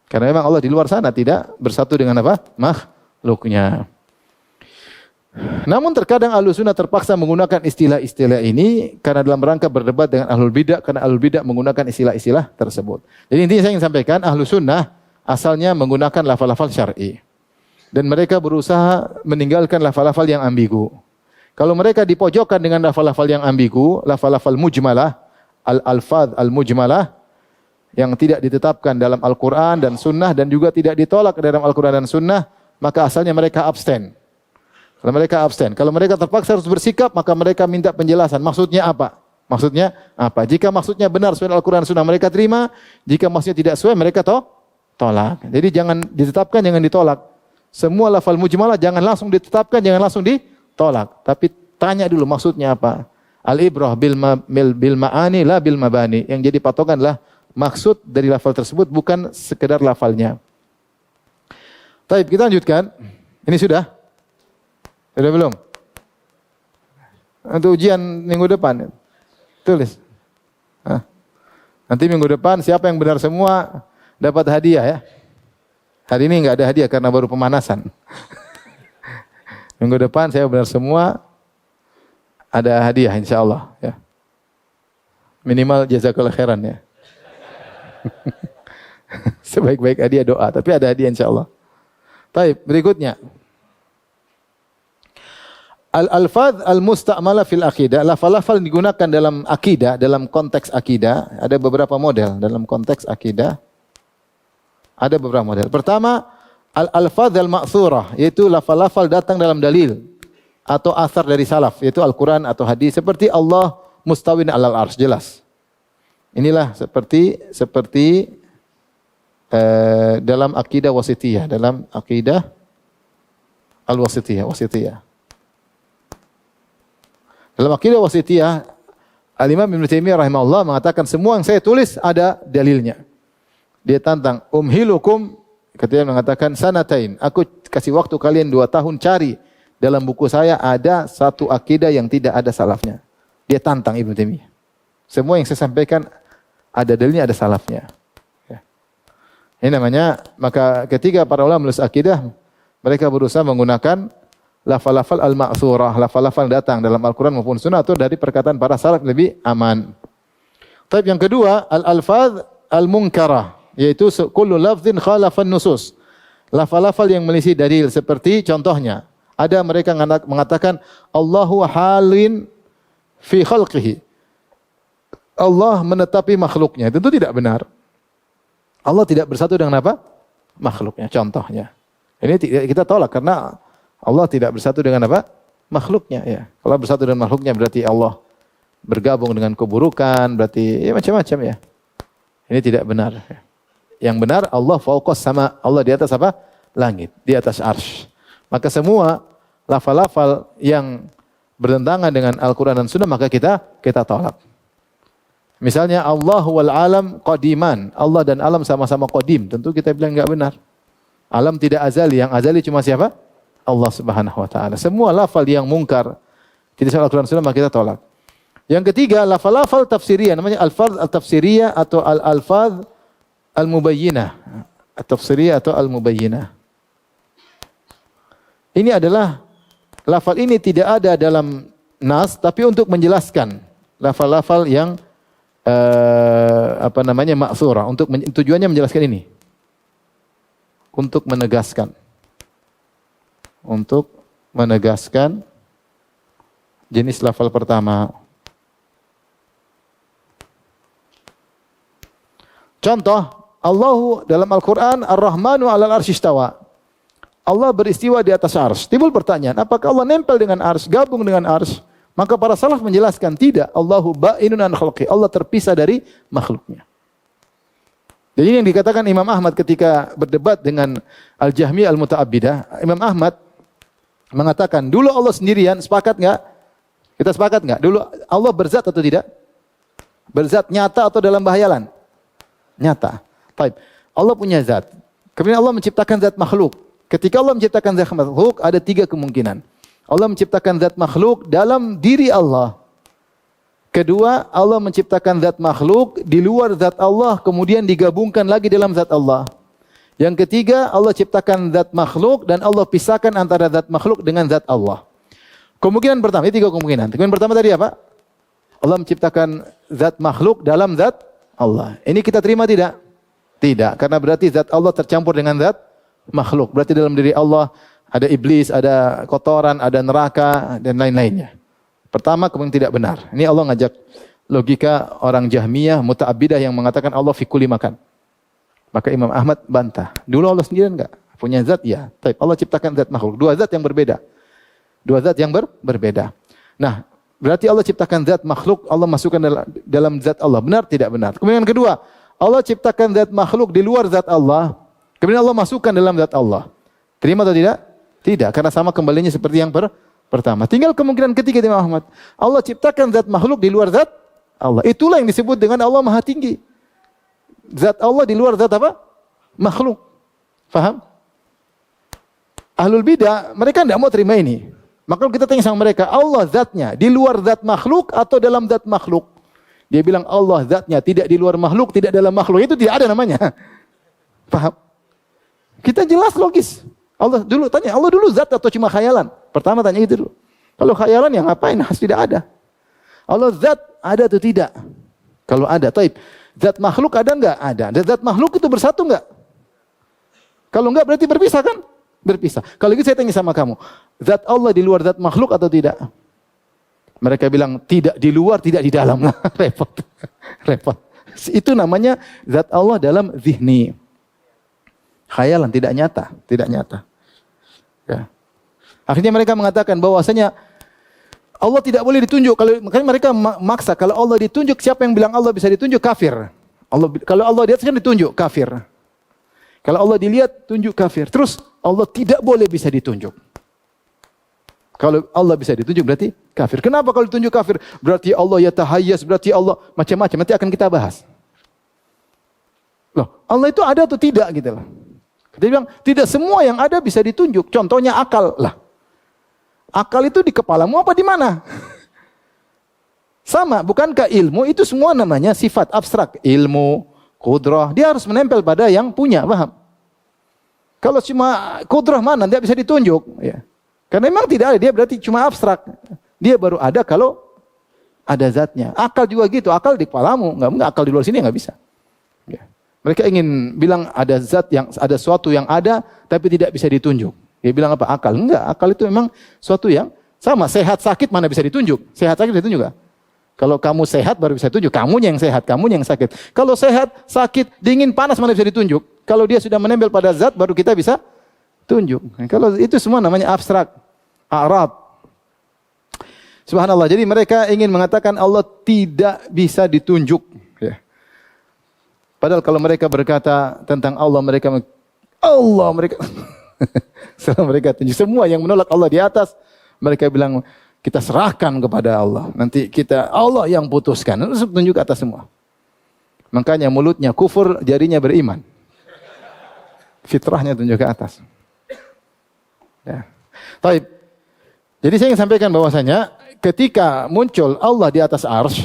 [SPEAKER 1] Karena memang Allah di luar sana tidak bersatu dengan apa? Makhluknya. Namun terkadang Ahlus Sunnah terpaksa menggunakan istilah-istilah ini karena dalam rangka berdebat dengan Ahlul Bidah, karena Ahlul Bidah menggunakan istilah-istilah tersebut. Jadi intinya saya ingin sampaikan, Ahlus Sunnah asalnya menggunakan lafal-lafal syar'i. Dan mereka berusaha meninggalkan lafal-lafal yang ambigu. Kalau mereka dipojokkan dengan lafal-lafal yang ambigu, lafal-lafal mujmalah, al-alfadz al-mujmalah, yang tidak ditetapkan dalam Al-Quran dan Sunnah dan juga tidak ditolak dalam Al-Quran dan Sunnah, maka asalnya mereka abstain. Kalau mereka terpaksa harus bersikap, maka mereka minta penjelasan. Maksudnya apa? Jika maksudnya benar sesuai Al-Quran Sunnah, mereka terima. Jika maksudnya tidak sesuai, mereka tolak. Jadi jangan ditetapkan, jangan ditolak. Semua lafal mujmalah jangan langsung ditetapkan, jangan langsung ditolak. Tapi tanya dulu maksudnya apa. Al-ibrah bil ma'ani la bil mabani. Yang jadi patokanlah maksud dari lafal tersebut, bukan sekedar lafalnya. Baik, kita lanjutkan. Ini sudah? Sudah belum? Untuk ujian minggu depan. Tulis. Nanti minggu depan siapa yang benar semua dapat hadiah ya. Hari ini nggak ada hadiah karena baru pemanasan. Minggu depan saya benar semua ada hadiah insya Allah. Ya. Minimal jazakallah khairan ya. Sebaik-baik hadiah doa, tapi ada hadiah insya Allah. Baik, berikutnya. Al-alfadz al-musta'mala fil aqidah. Lafal-lafal digunakan dalam akidah, dalam konteks akidah. Ada beberapa model dalam konteks akidah. Ada beberapa model. Pertama, al-alfadz al-ma'thurah, yaitu lafal-lafal datang dalam dalil atau asar dari salaf, yaitu Al-Quran atau hadis. Seperti Allah mustawin alal arsy, jelas. Inilah seperti dalam akidah wasitiyah, dalam akidah wasitiyah. Dalam akidah wasitiyah, Al-Imam Ibnu Taimiyah rahimahullah mengatakan semua yang saya tulis ada dalilnya. Dia tantang, umhilukum, ketika mengatakan sanatain, aku kasih waktu kalian 2 tahun cari dalam buku saya ada satu akidah yang tidak ada salafnya. Dia tantang Ibnu Taimiyah. Semua yang saya sampaikan ada dalilnya, ada salafnya. Ya. Ini namanya, maka ketika para ulama menulis akidah, mereka berusaha menggunakan lafal-lafal al-ma'thurah, lafal-lafal datang dalam Al-Quran maupun Sunnah atau dari perkataan para salaf lebih aman. Tapi yang kedua, al-alfadz al-munkarah, yaitu kullu lafzin khalafan nusus. Lafal-lafal yang melisih dalil, seperti contohnya, ada mereka mengatakan Allahu halin fi khalqihi. Allah menetapi makhluknya. Tentu tidak benar. Allah tidak bersatu dengan apa? Makhluknya. Contohnya. Ini kita tolak karena Allah tidak bersatu dengan apa? Makhluknya. Ya. Kalau bersatu dengan makhluknya berarti Allah bergabung dengan keburukan. Berarti ya macam-macam ya. Ini tidak benar. Yang benar Allah fauqas sama. Allah di atas apa? Langit. Di atas arsy. Maka semua lafal-lafal yang bertentangan dengan Al-Quran dan Sunnah maka kita tolak. Misalnya Allah wal alam qadiman. Allah dan alam sama-sama qadim. Tentu kita bilang enggak benar. Alam tidak azali. Yang azali cuma siapa? Allah Subhanahu wa taala. Semua lafal yang mungkar tidak sesuai Al-Quran dan Sunnah maka kita tolak. Yang ketiga, lafal-lafal tafsiriyah namanya al-fadz al-tafsiriyah atau al-alfadz al-mubayyinah. At-tafsiriyah atau al-mubayyinah. Ini adalah lafal ini tidak ada dalam nas tapi untuk menjelaskan lafal-lafal yang ma'thurah, untuk tujuannya menjelaskan ini. Untuk menegaskan jenis lafal pertama. Contoh, Allahu dalam Al-Qur'an Ar-Rahmanu 'alal arsy istawa. Allah beristiwa di atas arsy. Timbul pertanyaan, apakah Allah nempel dengan arsy, gabung dengan arsy? Maka para salaf menjelaskan tidak. Allahu ba'inun an khalqi. Allah terpisah dari makhluknya. Jadi ini yang dikatakan Imam Ahmad ketika berdebat dengan Al-Jahmiyah Al-Muta'abbidah. Imam Ahmad mengatakan, dulu Allah sendirian, sepakat enggak? Kita sepakat enggak? Dulu Allah berzat atau tidak? Berzat nyata atau dalam bahayalan? Nyata. Baik. Allah punya zat. Kemudian Allah menciptakan zat makhluk. Ketika Allah menciptakan zat makhluk, ada 3 kemungkinan. Allah menciptakan zat makhluk dalam diri Allah. Kedua, Allah menciptakan zat makhluk di luar zat Allah, kemudian digabungkan lagi dalam zat Allah. Yang ketiga, Allah ciptakan zat makhluk dan Allah pisahkan antara zat makhluk dengan zat Allah. Kemungkinan pertama, ini 3 kemungkinan. Kemungkinan pertama tadi apa? Allah menciptakan zat makhluk dalam zat Allah. Ini kita terima tidak? Tidak, karena berarti zat Allah tercampur dengan zat makhluk. Berarti dalam diri Allah ada iblis, ada kotoran, ada neraka, dan lain-lainnya. Pertama, kemudian tidak benar. Ini Allah ngajak logika orang Jahmiyah, Muta'abbidah yang mengatakan Allah fi kulli makan. Maka Imam Ahmad bantah. Dulu Allah sendirian enggak? Punya zat? Ya. Tapi Allah ciptakan zat makhluk. 2 zat yang berbeda. 2 zat yang berbeda. Nah, berarti Allah ciptakan zat makhluk, Allah masukkan dalam zat Allah. Benar? Tidak benar. Kemudian yang kedua, Allah ciptakan zat makhluk di luar zat Allah. Kemudian Allah masukkan dalam zat Allah. Terima atau tidak? Tidak, karena sama kembalinya seperti yang pertama. Tinggal kemungkinan ketiga Imam Ahmad. Allah ciptakan zat makhluk di luar zat Allah. Itulah yang disebut dengan Allah Maha Tinggi. Zat Allah di luar zat apa? Makhluk. Faham? Ahlul bidah, mereka tidak mau terima ini. Maka kita tanya sama mereka, Allah zatnya di luar zat makhluk atau dalam zat makhluk? Dia bilang Allah zatnya tidak di luar makhluk, tidak dalam makhluk. Itu tidak ada namanya. Paham? Kita jelas logis. Allah dulu zat atau cuma khayalan? Pertama tanya itu dulu. Kalau khayalan ya ngapain? Harus tidak ada. Allah zat ada atau tidak? Kalau ada, taib. Zat makhluk ada enggak? Ada. Dan zat makhluk itu bersatu enggak? Kalau enggak berarti berpisah kan? Berpisah. Kalau gitu saya tanya sama kamu, zat Allah di luar zat makhluk atau tidak? Mereka bilang tidak di luar, tidak di dalam. Repot. Repot. Itu namanya zat Allah dalam zihni. Khayalan, tidak nyata, tidak nyata. Ya. Akhirnya mereka mengatakan bahwasanya Allah tidak boleh ditunjuk. Makanya mereka maksa kalau Allah ditunjuk, siapa yang bilang Allah bisa ditunjuk? Kafir. Kalau Allah di atas kan ditunjuk, kafir. Kalau Allah dilihat, tunjuk kafir. Terus Allah tidak boleh bisa ditunjuk. Kalau Allah bisa ditunjuk berarti kafir. Kenapa kalau ditunjuk kafir? Berarti Allah yatahayyas, berarti Allah macam-macam. Nanti akan kita bahas. Loh, Allah itu ada atau tidak gitu loh. Dia bilang, tidak semua yang ada bisa ditunjuk. Contohnya akal. Lah, akal itu di kepalamu apa di mana? Sama, bukankah ilmu itu semua namanya sifat abstrak. Ilmu, kudrah, dia harus menempel pada yang punya, paham? Kalau cuma kudrah mana, dia bisa ditunjuk. Ya. Karena memang tidak ada, dia berarti cuma abstrak. Dia baru ada kalau ada zatnya. Akal juga gitu, akal di kepalamu, enggak akal di luar sini enggak bisa. Ya. Mereka ingin bilang ada zat yang ada sesuatu yang ada tapi tidak bisa ditunjuk. Dia bilang apa? Akal. Enggak, akal itu memang sesuatu yang sama. Sehat sakit mana bisa ditunjuk? Sehat sakit bisa ditunjuk enggak? Kalau kamu sehat baru bisa ditunjuk. Kamunya yang sehat, kamunya yang sakit. Kalau sehat, sakit, dingin, panas mana bisa ditunjuk? Kalau dia sudah menempel pada zat baru kita bisa tunjuk. Kalau itu semua namanya abstrak. A'rad. Subhanallah. Jadi mereka ingin mengatakan Allah tidak bisa ditunjuk. Ya. Padahal kalau mereka berkata tentang Allah mereka setelah mereka tunjuk semua yang menolak Allah di atas, mereka bilang kita serahkan kepada Allah. Nanti Allah yang putuskan. Terus tunjuk ke atas semua. Makanya mulutnya kufur, jarinya beriman. Fitrahnya tunjuk ke atas. Ya. Baik. Jadi saya ingin sampaikan bahwasanya ketika muncul Allah di atas arsy,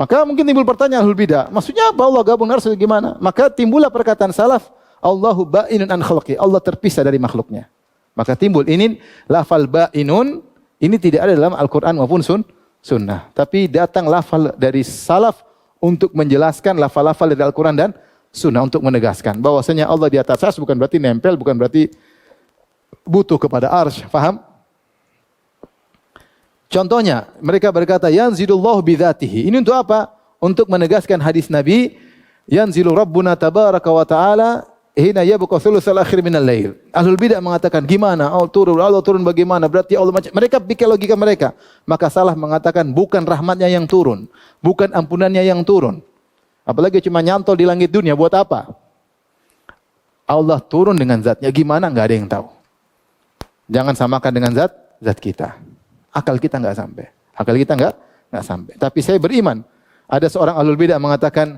[SPEAKER 1] maka mungkin timbul pertanyaan ahlul bidah. Maksudnya apa Allah gabung arsy gimana? Maka timbullah perkataan salaf, Allahu ba'inun an khalqi. Allah terpisah dari makhluknya. Maka timbul ini lafal ba'inun, ini tidak ada dalam Al-Quran maupun sunnah. Tapi datang lafal dari salaf untuk menjelaskan lafal-lafal dari Al-Quran dan sunnah untuk menegaskan bahwasanya Allah di atas arsy bukan berarti nempel, bukan berarti butuh kepada arsy. Faham? Contohnya, mereka berkata yanzilullahu bidzatihi. Ini untuk apa? Untuk menegaskan hadis Nabi, yanzilu rabbuna tabaraka wa ta'ala hina yabqa thulutsal akhir minal lail. Ahlul bidah mengatakan, gimana? Allah turun bagaimana? Berarti Allah macam mereka pikir logika mereka. Maka salah mengatakan bukan rahmatnya yang turun, bukan ampunannya yang turun. Apalagi cuma nyantol di langit dunia buat apa? Allah turun dengan zatnya gimana? Enggak ada yang tahu. Jangan samakan dengan zat kita. Akal kita enggak sampai. Akal kita enggak sampai. Tapi saya beriman. Ada seorang ahlul bidah mengatakan,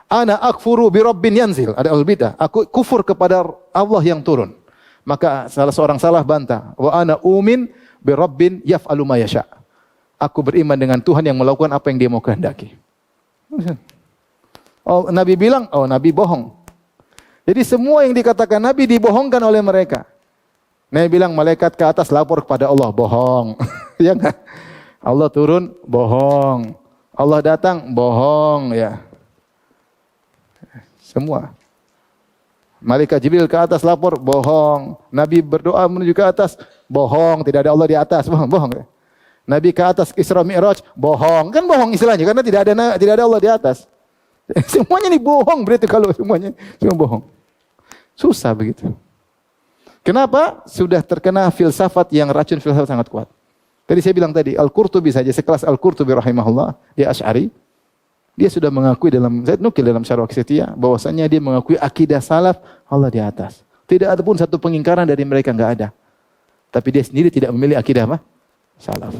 [SPEAKER 1] ana akfuru bi rabbin yanzil. Ada ahlul bidah, aku kufur kepada Allah yang turun. Maka salah seorang salah bantah, wa ana umin bi rabbin yaf'alu ma yasha. Aku beriman dengan Tuhan yang melakukan apa yang Dia mau kehendaki. Oh, Nabi bilang, oh Nabi bohong. Jadi semua yang dikatakan Nabi dibohongkan oleh mereka. Nabi bilang malaikat ke atas lapor kepada Allah, bohong. Ya enggak? Allah turun, bohong. Allah datang, bohong, ya. Semua. Malaikat Jibril ke atas lapor, bohong. Nabi berdoa menuju ke atas, bohong. Tidak ada Allah di atas, bohong. Ya. Nabi ke atas Isra Mi'raj, bohong. Kan bohong istilahnya, karena tidak ada Allah di atas. Semuanya ini bohong, berarti kalau semuanya cuma bohong. Susah begitu. Kenapa? Sudah terkena filsafat yang racun filsafat sangat kuat. Tadi saya bilang tadi, Al-Qurtubi saja, sekelas Al-Qurtubi rahimahullah, dia Asy'ari, dia sudah mengakui saya nukil dalam Syarah Wasithiyah, bahwasanya dia mengakui akidah salaf Allah di atas. Tidak ada pun satu pengingkaran dari mereka, enggak ada. Tapi dia sendiri tidak memilih akidah apa? Salaf.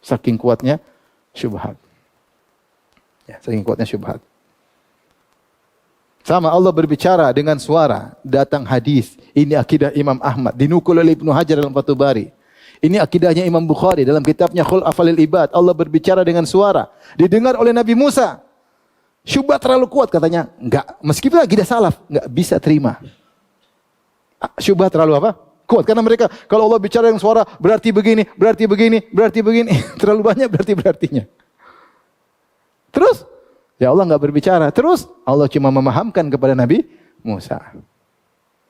[SPEAKER 1] Saking kuatnya syubhat. Ya, saking kuatnya syubhat. Sama Allah berbicara dengan suara, datang hadis. Ini akidah Imam Ahmad, dinukul oleh Ibnu Hajar dalam Fathul Bari. Ini akidahnya Imam Bukhari dalam kitabnya Khulaful Ibad. Allah berbicara dengan suara, didengar oleh Nabi Musa. Syubhat terlalu kuat katanya. Enggak, meskipun akidah salaf, enggak bisa terima. Syubhat terlalu apa? Kuat. Karena mereka kalau Allah bicara yang suara berarti begini, berarti begini, berarti begini. Terlalu banyak berarti-berartinya. Terus ya Allah enggak berbicara. Terus Allah cuma memahamkan kepada Nabi Musa.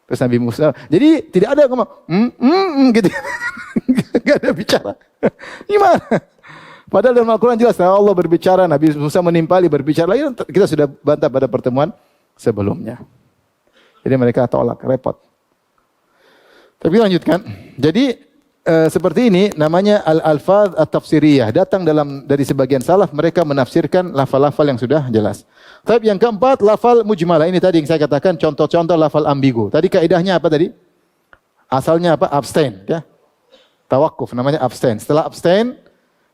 [SPEAKER 1] Terus Nabi Musa, jadi tidak ada ngomong, gitu. Enggak ada bicara. Gimana? Padahal dalam Al-Quran jelas Allah berbicara, Nabi Musa menimpali berbicara lagi. Kita sudah bantah pada pertemuan sebelumnya. Jadi mereka tolak, repot. Tapi lanjutkan. Jadi seperti ini namanya al-alfaz at-tafsiriyah. Datang dari sebagian salaf mereka menafsirkan lafal-lafal yang sudah jelas. Tapi yang keempat lafal mujmalah. Ini tadi yang saya katakan contoh-contoh lafal ambigu. Tadi kaidahnya apa tadi? Asalnya apa? Abstain, ya. Tawakuf namanya abstain. Setelah abstain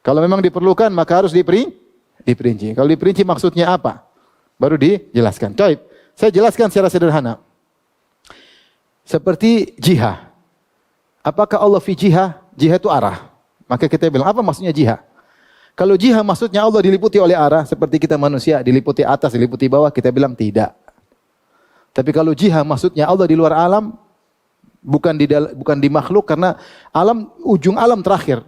[SPEAKER 1] kalau memang diperlukan maka harus diperinci. Kalau diperinci maksudnya apa? Baru dijelaskan. Baik. Saya jelaskan secara sederhana. Seperti jihah. Apakah Allah fi jihah? Jihah itu arah. Maka kita bilang, apa maksudnya jihah? Kalau jihah maksudnya Allah diliputi oleh arah, seperti kita manusia, diliputi atas, diliputi bawah, kita bilang tidak. Tapi kalau jihah maksudnya Allah di luar alam, bukan di makhluk, karena alam, ujung alam terakhir.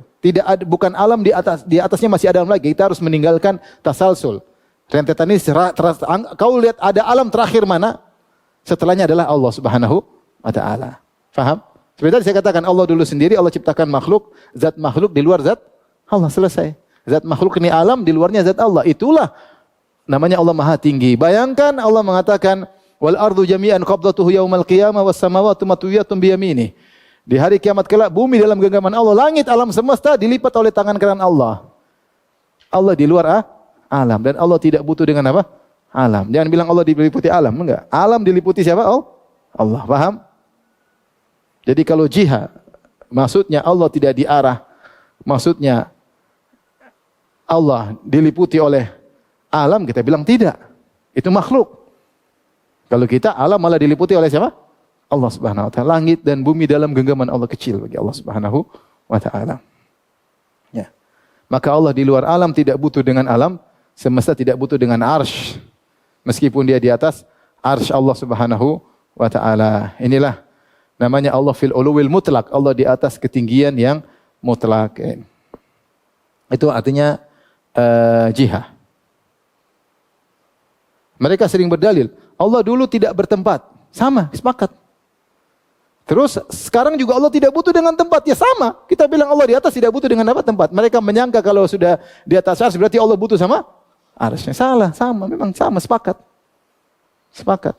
[SPEAKER 1] Bukan alam di atasnya masih ada alam lagi. Kita harus meninggalkan tasalsul. Rentetan ini, kau lihat ada alam terakhir mana? Setelahnya adalah Allah Subhanahu wa Ta'ala. Faham? Seperti tadi saya katakan Allah dulu sendiri, Allah ciptakan makhluk, zat makhluk di luar zat Allah, selesai. Zat makhluk ini alam, di luarnya zat Allah. Itulah namanya Allah Maha Tinggi. Bayangkan Allah mengatakan wal ardu jami'an qabdatuhu yaumal qiyamah was samawati matwiyatun bi yaminih. Di hari kiamat kelak bumi dalam genggaman Allah, langit alam semesta dilipat oleh tangan kanan Allah. Allah di luar alam dan Allah tidak butuh dengan apa? Alam. Jangan bilang Allah diliputi alam, enggak. Alam diliputi siapa? Allah. Paham? Jadi kalau jihad, maksudnya Allah tidak diarah, maksudnya Allah diliputi oleh alam, kita bilang tidak. Itu makhluk. Kalau kita alam malah diliputi oleh siapa? Allah Subhanahu wa Ta'ala. Langit dan bumi dalam genggaman Allah, kecil bagi Allah Subhanahu wa Ta'ala. Ya. Maka Allah di luar alam tidak butuh dengan alam, semesta tidak butuh dengan arsy. Meskipun dia di atas arsy Allah Subhanahu wa Ta'ala. Inilah namanya Allah fil uluwil mutlak. Allah di atas ketinggian yang mutlak. Itu artinya jihad. Mereka sering berdalil, Allah dulu tidak bertempat. Sama, sepakat. Terus sekarang juga Allah tidak butuh dengan tempat. Ya sama. Kita bilang Allah di atas tidak butuh dengan apa? Tempat. Mereka menyangka kalau sudah di atas arsy berarti Allah butuh sama arsy. Salah, sama. Memang sama, sepakat. Sepakat.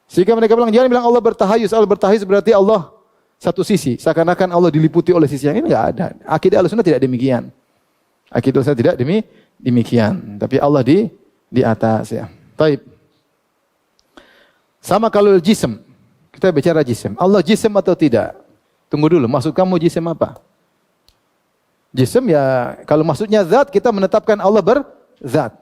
[SPEAKER 1] Sehingga mereka bilang, jangan bilang Allah bertahayus. Allah bertahayus berarti Allah satu sisi. Seakan-akan Allah diliputi oleh sisi yang ini. Enggak ada. Akidah Ahlussunnah tidak demikian. Akidah Ahlussunnah tidak demikian. Tapi Allah di atas, ya. Taib. Sama kalau jism. Kita bicara jism. Allah jism atau tidak? Tunggu dulu. Maksud kamu jism apa? Jism ya, kalau maksudnya zat, kita menetapkan Allah berzat.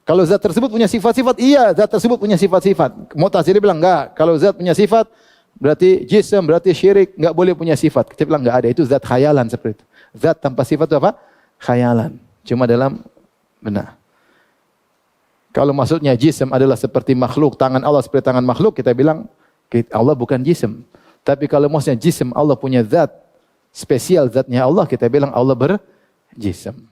[SPEAKER 1] Kalau zat tersebut punya sifat-sifat, iya zat tersebut punya sifat-sifat. Mu'tazilah bilang enggak. Kalau zat punya sifat, berarti jism, berarti syirik, enggak boleh punya sifat. Kita bilang enggak ada, itu zat khayalan seperti itu. Zat tanpa sifat itu apa? Khayalan. Cuma dalam benar. Kalau maksudnya jism adalah seperti makhluk, tangan Allah seperti tangan makhluk, kita bilang Allah bukan jism. Tapi kalau maksudnya jism, Allah punya zat spesial, zatnya Allah, kita bilang Allah berjism.